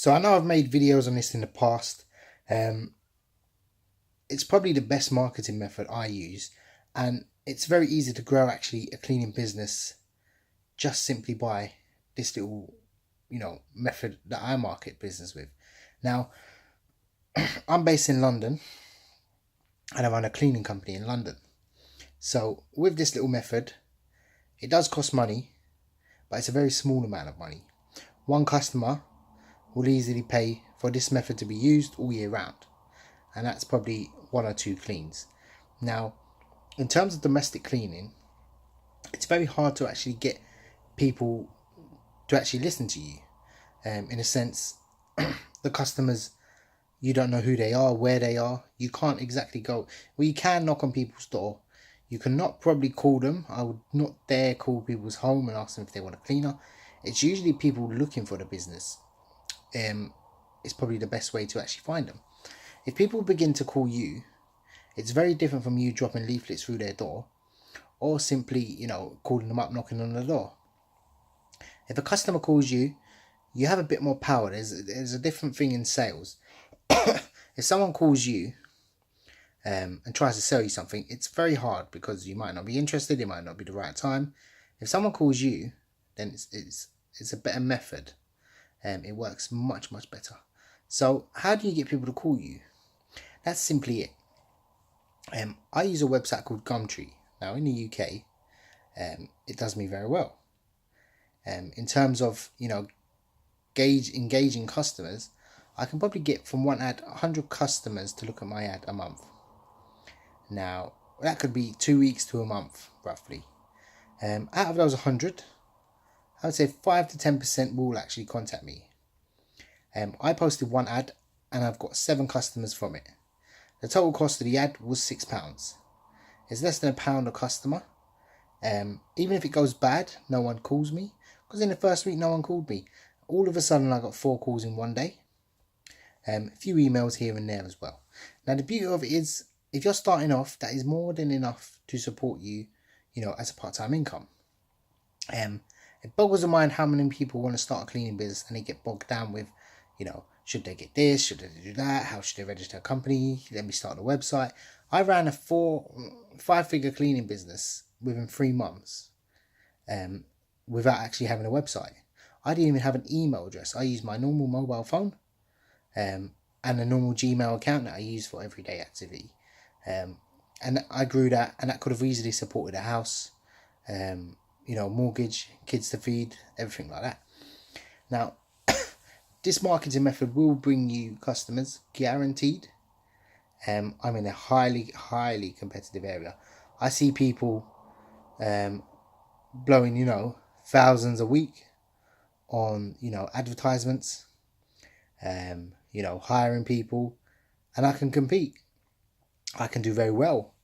So I know I've made videos on this in the past. It's probably the best marketing method I use, and it's very easy to grow actually a cleaning business just simply by this little, method that I market business with. Now, I'm based in London and I run a cleaning company in London. So with this little method, it does cost money, but it's a very small amount of money. One customer will easily pay for this method to be used all year round, and that's probably 1 or 2 cleans. Now, in terms of domestic cleaning, it's very hard to actually get people to actually listen to you. In a sense, the customers, you don't know who they are, where they are. You can't exactly go. Well, you can knock on people's door. You cannot probably call them. I would not dare call people's home and ask them if they want a cleaner. It's usually people looking for the business. It's probably the best way to actually find them. If people begin to call you, it's very different from you dropping leaflets through their door or simply, calling them up, knocking on the door. If a customer calls you, you have a bit more power. There's a different thing in sales. If someone calls you and tries to sell you something, it's very hard because you might not be interested. It might not be the right time. If someone calls you, then it's a better method. It works much better. So how do you get people to call you? That's simply it. I use a website called Gumtree. Now in the UK, it does me very well. In terms of engaging customers, I can probably get from one ad 100 customers to look at my ad a month. Now that could be 2 weeks to a month roughly. Out of those 100, I would say 5 to 10% will actually contact me. I posted one ad and I've got 7 customers from it. The total cost of the ad was £6. It's less than £1 a customer. Even if it goes bad, no one calls me, because in the first week no one called me. All of a sudden I got 4 calls in one day. A few emails here and there as well. Now the beauty of it is, if you're starting off, that is more than enough to support you, as a part-time income. It boggles the mind how many people want to start a cleaning business and they get bogged down with, should they get this, should they do that, how should they register a company, let me start a website. I ran a 5-figure cleaning business within 3 months without actually having a website. I didn't even have an email address. I used my normal mobile phone and a normal Gmail account that I use for everyday activity. And I grew that, and that could have easily supported a house, mortgage, kids to feed, everything like that. Now, this marketing method will bring you customers, guaranteed. I'm in a highly competitive area. I see people blowing, thousands a week on, advertisements, hiring people, and I can compete. I can do very well.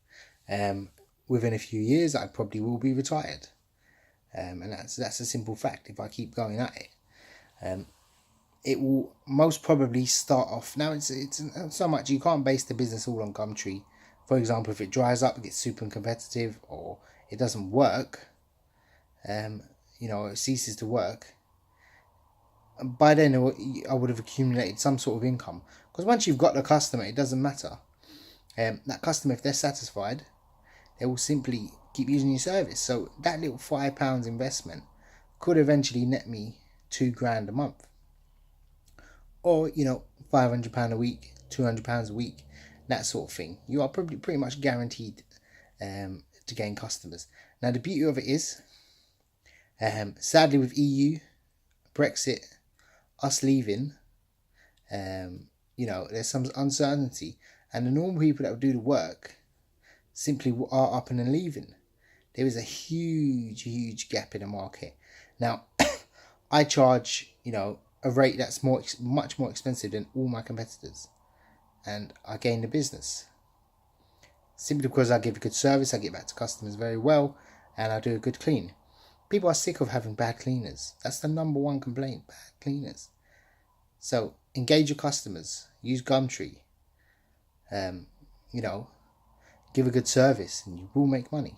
Within a few years, I probably will be retired. And that's a simple fact. If I keep going at it, it will most probably start off. Now it's so much, you can't base the business all on Gumtree. For example, if it dries up, it gets super competitive, or it doesn't work, it ceases to work. And by then, I would have accumulated some sort of income. Because once you've got the customer, it doesn't matter. That customer, if they're satisfied, they will simply keep using your service. So that little £5 investment could eventually net me £2,000 a month, or £500 a week, £200 a week, that sort of thing. You are probably pretty much guaranteed to gain customers. Now the beauty of it is, sadly with EU, Brexit, us leaving, there's some uncertainty. And the normal people that will do the work simply are up and leaving. There is a huge gap in the market. Now, I charge, a rate that's much more expensive than all my competitors. And I gain the business. Simply because I give a good service, I get back to customers very well, and I do a good clean. People are sick of having bad cleaners. That's the number one complaint, bad cleaners. So, engage your customers. Use Gumtree. Give a good service and you will make money.